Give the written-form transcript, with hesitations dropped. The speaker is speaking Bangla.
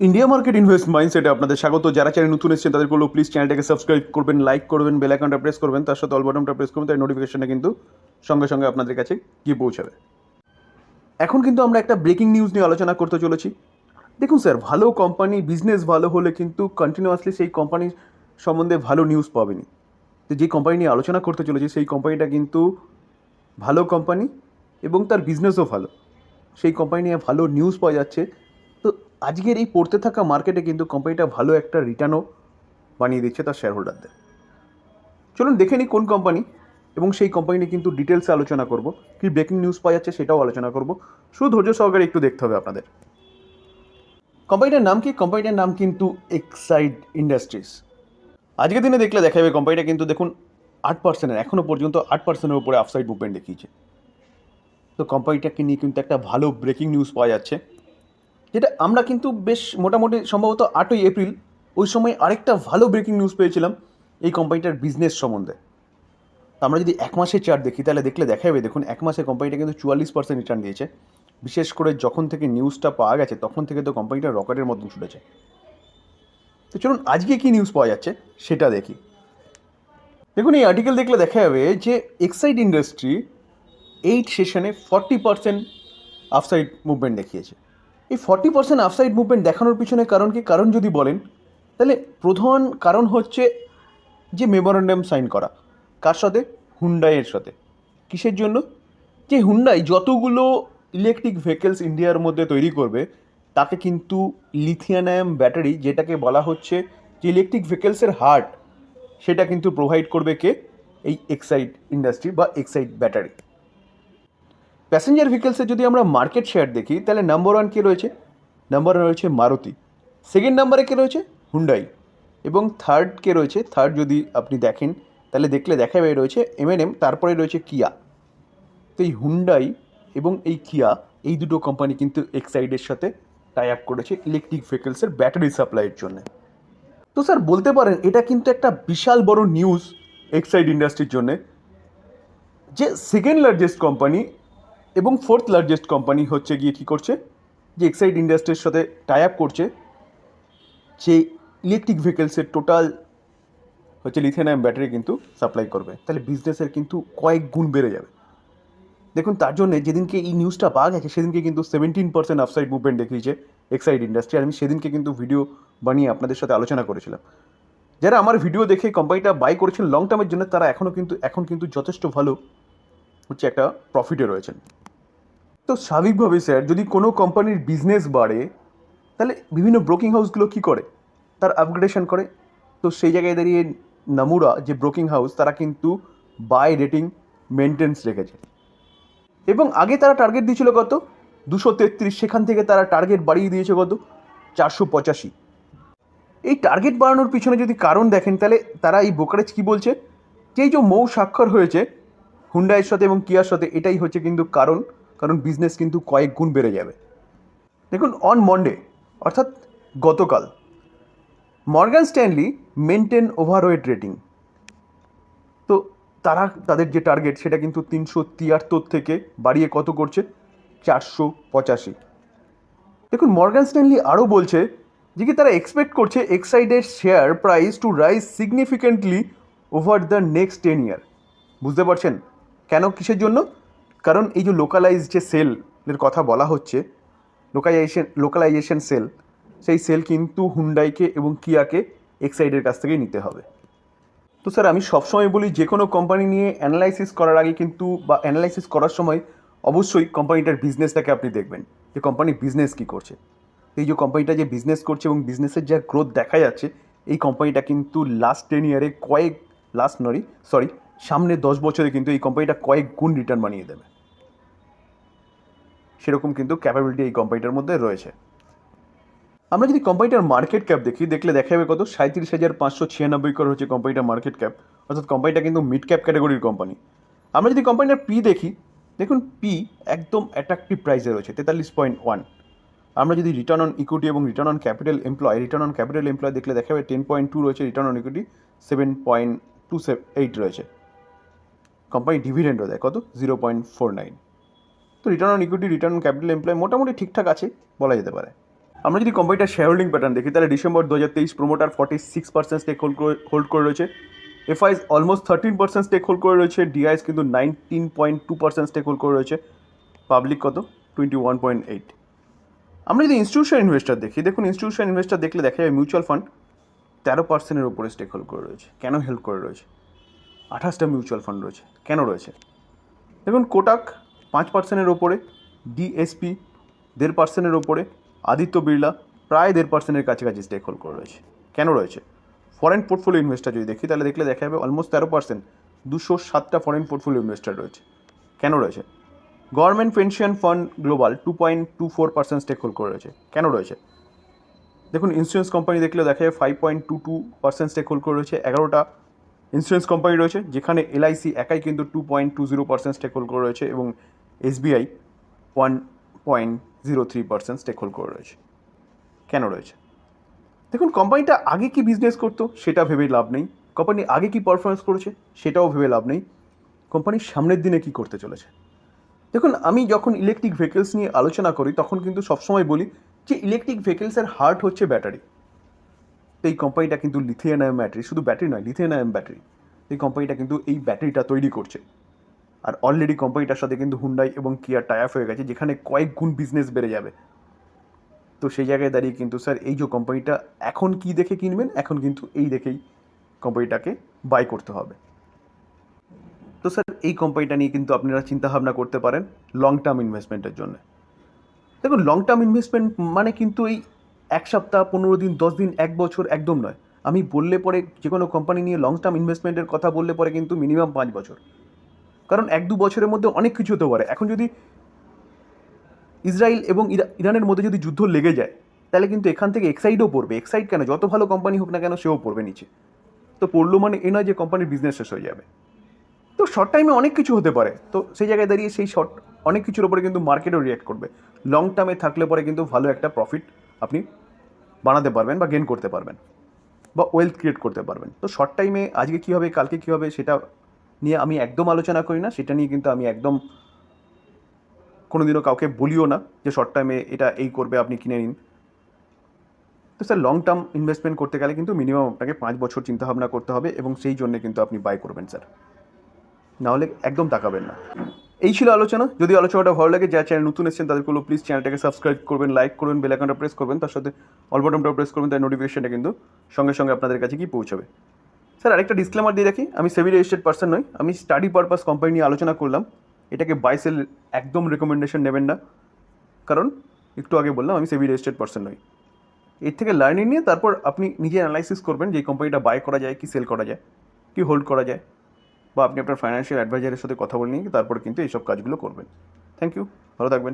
ইন্ডিয়া মার্কেট ইনভেস্ট মাইন্ডসেটে আপনাদের স্বাগত। যারা চ্যানেল নতুন এসেছেন তাদের বলবো প্লিজ চ্যানেলটাকে সাবস্ক্রাইব করবেন, লাইক করবেন, বেল আইকনটা প্রেস করবেন, তার সাথে অল বাটনটা প্রেস করবেন, তাই নোটিফিকেশনটা কিন্তু সঙ্গে সঙ্গে আপনাদের কাছে গিয়ে পৌঁছাবে। এখন কিন্তু আমরা একটা ব্রেকিং নিউজ নিয়ে আলোচনা করতে চলেছি। দেখুন স্যার, ভালো কোম্পানি বিজনেস ভালো হলে কিন্তু কন্টিনিউয়াসলি সেই কোম্পানির সম্বন্ধে ভালো নিউজ পাবেনি। তো যে কোম্পানি নিয়ে আলোচনা করতে চলেছি সেই কোম্পানিটা কিন্তু ভালো কোম্পানি এবং তার বিজনেসও ভালো, সেই কোম্পানি নিয়ে ভালো নিউজ পাওয়া যাচ্ছে। তো আজকের এই পড়তে থাকা মার্কেটে কিন্তু কোম্পানিটা ভালো একটা রিটার্নও বানিয়ে দিচ্ছে তার শেয়ার হোল্ডারদের। চলুন দেখে নিই কোন কোম্পানি, এবং সেই কোম্পানি নিয়ে কিন্তু ডিটেলসে আলোচনা করব, কী ব্রেকিং নিউজ পাওয়া যাচ্ছে সেটাও আলোচনা করব। শুধু ধৈর্য সহকারে একটু দেখতে হবে আপনাদের। কোম্পানিটার নাম কি? কোম্পানিটার নাম কিন্তু এক্সাইড ইন্ডাস্ট্রিজ। আজকের দিনে দেখলে দেখা যাবে কোম্পানিটা কিন্তু দেখুন 8%, এখনও পর্যন্ত 8%-এর উপরে আপসাইড মুভমেন্ট দেখিয়েছে। তো কোম্পানিটাকে নিয়ে কিন্তু একটা ভালো ব্রেকিং নিউজ পাওয়া যাচ্ছে, যেটা আমরা কিন্তু বেশ মোটামুটি সম্ভবত 8ই এপ্রিল ওই সময় আরেকটা ভালো ব্রেকিং নিউজ পেয়েছিলাম এই কোম্পানিটার বিজনেস সম্বন্ধে। তো আমরা যদি এক মাসের চার্ট দেখি তাহলে দেখলে দেখা যাবে দেখুন এক মাসে কোম্পানিটা কিন্তু 44% রিটার্ন দিয়েছে। বিশেষ করে যখন থেকে নিউজটা পাওয়া গেছে তখন থেকে তো কোম্পানিটা রকেটের মতন ছুটেছে। তো চলুন আজকে কী নিউজ পাওয়া যাচ্ছে সেটা দেখি। দেখুন এই আর্টিকেল দেখলে দেখা যাবে যে এক্সাইড ইন্ডাস্ট্রি 8 সেশনে 40% আপসাইড মুভমেন্ট দেখিয়েছে। এই 40% আপসাইড মুভমেন্ট দেখানোর পিছনে কারণ কি? কারণ যদি বলেন তাহলে প্রধান কারণ হচ্ছে যে মেমোরেন্ডাম সাইন করা। কার সাথে? হুন্ডাইয়ের সাথে। কিসের জন্য? যে হুন্ডাই যতগুলো ইলেকট্রিক ভেহিকেলস ইন্ডিয়ার মধ্যে তৈরি করবে তাকে কিন্তু লিথিয়াম ব্যাটারি, যেটাকে বলা হচ্ছে যে ইলেকট্রিক ভেহিকেলসের হার্ট, সেটা কিন্তু প্রোভাইড করবে কে? এই এক্সাইড ইন্ডাস্ট্রি বা এক্সাইড ব্যাটারি। প্যাসেঞ্জার ভেহিকেলসে যদি আমরা মার্কেট শেয়ার দেখি তাহলে নাম্বার 1 কে রয়েছে? নাম্বার 1 রয়েছে মারুতি। সেকেন্ড নাম্বারে কে রয়েছে? হুন্ডাই। এবং থার্ড কে রয়েছে? থার্ড যদি আপনি দেখেন তাহলে দেখলে দেখা যাবে রয়েছে এমএনএম, তারপরে রয়েছে কিয়া। তো এই হুন্ডাই এবং এই কিয়া, এই দুটো কোম্পানি কিন্তু এক্সাইডের সাথে টাই আপ করেছে ইলেকট্রিক ভেহিকেলসের ব্যাটারি সাপ্লাইয়ের জন্য। তো স্যার বলতে পারেন এটা কিন্তু একটা বিশাল বড় নিউজ এক্সাইড ইন্ডাস্ট্রির জন্যে, যে সেকেন্ড লার্জেস্ট কোম্পানি এবং ফোর্থ লার্জেস্ট কোম্পানি হচ্ছে গিয়ে কী করছে, যে এক্সাইড ইন্ডাস্ট্রির সাথে টাই আপ করছে, যে ইলেকট্রিক ভেহিকেলসের টোটাল হচ্ছে লিথিয়াম ব্যাটারি কিন্তু সাপ্লাই করবে। তাহলে বিজনেসের কিন্তু কয়েক গুণ বেড়ে যাবে। দেখুন তার জন্য যেদিনকে এই নিউজটা পাওয়া গেছে সেদিনকে কিন্তু 17% আপসাইড মুভমেন্ট দেখিয়েছে এক্সাইড ইন্ডাস্ট্রি। আর আমি সেদিনকে কিন্তু ভিডিও বানিয়ে আপনাদের সাথে আলোচনা করেছিলাম। যারা আমার ভিডিও দেখে কোম্পানিটা বাই করেছেন লং টার্মের জন্য তারা এখন কিন্তু যথেষ্ট ভালো হচ্ছে একটা প্রফিটে রয়েছেন। তো স্বাভাবিকভাবেই স্যার যদি কোনো কোম্পানির বিজনেস বাড়ে তাহলে বিভিন্ন ব্রোকিং হাউসগুলো কী করে? তার আপগ্রেডেশন করে। তো সেই জায়গায় দাঁড়িয়ে নামুরা যে ব্রোকিং হাউস তারা কিন্তু বাই রেটিং মেনটেন্স রেখেছে, এবং আগে তারা টার্গেট দিয়েছিল কত? 233, সেখান থেকে তারা টার্গেট বাড়িয়ে দিয়েছে কত? 485। এই টার্গেট বাড়ানোর পিছনে যদি কারণ দেখেন তাহলে তারা এই ব্রোকারেজ কী বলছে, যে এই যে মৌ স্বাক্ষর হয়েছে হুন্ডাইয়ের সাথে এবং কিয়ার সাথে, এটাই হচ্ছে কিন্তু কারণ বিজনেস কিন্তু কয়েক গুণ বেড়ে যাবে। দেখুন অন মন্ডে, অর্থাৎ গতকাল, Morgan Stanley maintain overweight rating. তো তারা তাদের যে টার্গেট সেটা কিন্তু 373 থেকে বাড়িয়ে কত করছে? 485। দেখুন মর্গান স্ট্যানলি আরও বলছে যে কি তারা এক্সপেক্ট করছে এক্সাইডের share price to rise significantly over the next 10 year. বুঝতে পারছেন কেন? কিসের জন্য? কারণ এই যে লোকালাইজ যে সেলের কথা বলা হচ্ছে, লোকালাইজেশন সেল, সেই সেল কিন্তু হুন্ডাইকে এবং কিয়াকে এক্সাইডের কাছ থেকেই নিতে হবে। তো স্যার আমি সবসময় বলি যে কোনো কোম্পানি নিয়ে অ্যানালাইসিস করার আগে কিন্তু বা অ্যানালাইসিস করার সময় অবশ্যই কোম্পানিটার বিজনেসটাকে আপনি দেখবেন যে কোম্পানি বিজনেস কী করছে। এই যে কোম্পানিটা যে বিজনেস করছে এবং বিজনেসের যা গ্রোথ দেখা যাচ্ছে, এই কোম্পানিটা কিন্তু লাস্ট 10 ইয়ারে সামনে 10 বছরে কিন্তু এই কোম্পানিটা কয়েক গুণ রিটার্ন বানিয়ে দেবে, সেরকম কিন্তু ক্যাপাবিলিটি এই কোম্পানিটার মধ্যে রয়েছে। আমরা যদি কোম্পানিটার মার্কেট ক্যাপ দেখলে দেখা যাবে কত? 37,596 করে হচ্ছে কোম্পানিটার মার্কেট ক্যাপ, অর্থাৎ কোম্পানিটা কিন্তু মিড ক্যাপ ক্যাটাগরির কোম্পানি। আমরা যদি কোম্পানিটার পি দেখি, দেখুন পি একদম অ্যাট্রাকটিভ প্রাইসে রয়েছে 43.1। আমরা যদি রিটার্ন অন ইকুইটি এবং রিটার্ন অন ক্যাপিটাল এমপ্লয় দেখলে দেখা যাবে 10.2 রয়েছে, রিটার্ন অন ইকুইটি 7.28 রয়েছে। কোম্পানি ডিভিডেন্ডও দেয় কত? 0.49। তো return on equity, return on capital employ মোটামুটি ঠিকঠাক আছে বলা যেতে পারে। আমরা যদি কোম্পানিটার শেয়ার হোল্ডিং প্যাটার্ন দেখি তাহলে ডিসেম্বর 2023 প্রোমোটার 46% স্টেক হোল্ড করে রয়েছে, এফআইস অলমোস্ট 13% স্টেক হোল্ড করে রয়েছে, ডিআইএস কিন্তু 19.2% স্টেক হোল্ড করে রয়েছে, পাবলিক কত 21.8। আমরা যদি ইনস্টিটিউশন ইনভেস্টর দেখি, দেখুন ইনস্টিটিউশন ইনভেস্টর দেখলে দেখা যায় মিউচুয়াল ফান্ড 13%-এর উপরে স্টেক হোল্ড করে রয়েছে। কেন হেল্প করে রয়েছে? 28টা মিউচুয়াল ফান্ড রয়েছে, কেন রয়েছে? দেখুন কোটাক 5%-এর ওপরে, ডিএসপি 1.5%-এর ওপরে, আদিত্য বিড়লা প্রায় 1.5%-এর কাছাকাছি স্টেক হোল্ড করে রয়েছে। কেন রয়েছে? ফরেন পোর্টফোলিও ইনভেস্টার যদি দেখি তাহলে দেখলে দেখা যাবে অলমোস্ট 13%, 207টা ফরেন পোর্টফোলিও ইনভেস্টার রয়েছে। কেন রয়েছে? Government pension fund global 2.24% stake hold করে রয়েছে। কেন রয়েছে? দেখুন ইন্স্যুরেন্স কোম্পানি দেখলেও দেখা যায় 5.22% স্টেক হোল্ড করে রয়েছে। 11টা ইন্স্যুরেন্স কোম্পানি রয়েছে, যেখানে এলআইসি একাই কিন্তু 2.20% স্টেক হোল্ড করে রয়েছে এবং এসবিআই 1.03% স্টেক হোল্ড করে রয়েছে। কেন রয়েছে? দেখুন কোম্পানিটা আগে কি বিজনেস করতো সেটা ভেবে লাভ নেই, কোম্পানি আগে কি পারফরমেন্স করেছে সেটাও ভেবে লাভ নেই, কোম্পানির সামনের দিনে কি করতে চলেছে। দেখুন আমি যখন ইলেকট্রিক ভেহিকেলস নিয়ে আলোচনা করি তখন কিন্তু সবসময় বলি যে ইলেকট্রিক ভেহিকেলসের হার্ট হচ্ছে ব্যাটারি। তো এই কোম্পানিটা কিন্তু লিথিয়াম আয়ন ব্যাটারি, শুধু ব্যাটারি নয়, লিথিয়াম আয়ন ব্যাটারি, এই কোম্পানিটা কিন্তু এই ব্যাটারিটা তৈরি করছে। আর অলরেডি কোম্পানিটার সাথে কিন্তু হুন্ডাই এবং কিয়া টাই আপ হয়ে গেছে, যেখানে কয়েক গুণ বিজনেস বেড়ে যাবে। তো সেই জায়গায় দাঁড়িয়ে কিন্তু স্যার এই যে কোম্পানিটা এখন কি দেখে কিনবেন, এখন কিন্তু এই দেখেই কোম্পানিটাকে বাই করতে হবে। তো স্যার এই কোম্পানিটা নিয়ে কিন্তু আপনারা চিন্তাভাবনা করতে পারেন লং টার্ম ইনভেস্টমেন্টের জন্য। দেখুন লং টার্ম ইনভেস্টমেন্ট মানে কিন্তু এই 1 সপ্তাহ, 15 দিন, 10 দিন, 1 বছর একদম নয়। আমি বললে পরে যে কোনো কোম্পানি নিয়ে লং টার্ম ইনভেস্টমেন্টের কথা বললে পরে কিন্তু মিনিমাম 5 বছর, কারণ 1-2 বছরের মধ্যে অনেক কিছু হতে পারে। এখন যদি ইসরায়েল এবং ইরানের মধ্যে যদি যুদ্ধ লেগে যায় তাহলে কিন্তু এখান থেকে এক্সাইডও পড়বে। এক্সাইড কেন, যত ভালো কোম্পানি হোক না কেন সেও পড়বে নিচে। তো পড়লো মানে এ নয় যে কোম্পানির বিজনেস শেষ হয়ে যাবে। তো শর্ট টাইমে অনেক কিছু হতে পারে, তো সেই জায়গায় দাঁড়িয়ে সেই শর্ট অনেক কিছুর ওপরে কিন্তু মার্কেটও রিঅ্যাক্ট করবে। লং টার্মে থাকলে পরে কিন্তু ভালো একটা প্রফিট আপনি বানাতে পারবেন বা গেন করতে পারবেন বা ওয়েলথ ক্রিয়েট করতে পারবেন। তো শর্ট টাইমে আজকে কী হবে কালকে কী হবে সেটা নিয়ে আমি একদম আলোচনা করি না, সেটা নিয়ে কিন্তু আমি একদম কোনোদিনও কাউকে বলিও না যে শর্ট টাইমে এটা এই করবে আপনি কিনে নিন। তো স্যার লং টার্ম ইনভেস্টমেন্ট করতে গেলে কিন্তু মিনিমাম আপনাকে 5 বছর চিন্তাভাবনা করতে হবে এবং সেই জন্যে কিন্তু আপনি বাই করবেন স্যার, নাহলে একদম তাকাবেন না। এই ছিল আলোচনা। যদি আলোচনাটা ভালো লাগে, যারা চ্যানেল নতুন এসেছেন তাদেরগুলো প্লিজ চ্যানেলটাকে সাবস্ক্রাইব করবেন, লাইক করবেন, বেল আইকনটা প্রেস করবেন, তার সাথে অল বাটনটা প্রেস করবেন, তার নোটিফিকেশনটা কিন্তু সঙ্গে সঙ্গে আপনাদের কাছে কি পৌঁছাবে। স্যার আরেকটা ডিসক্লেমার দিয়ে রাখি, আমি সেবি রেজিস্টার্ড পার্সন নই, আমি স্টাডি পারপাস কোম্পানি নিয়ে আলোচনা করলাম। এটাকে বাই সেল একদম রেকমেন্ডেশন নেবেন না, কারণ একটু আগে বললাম আমি সেবি রেজিস্টার্ড পার্সন নই। এর থেকে লার্নিং নিয়ে তারপর আপনি নিজে অ্যানালাইসিস করবেন যে এই কোম্পানিটা বাই করা যায় কি সেল করা যায় কি হোল্ড করা যায়, বা আপনি আপনার ফাইন্যান্সিয়াল অ্যাডভাইজারের সাথে কথা বলে নিয়ে তারপরে কিন্তু এইসব কাজগুলো করবেন। থ্যাংক ইউ, ভালো থাকবেন।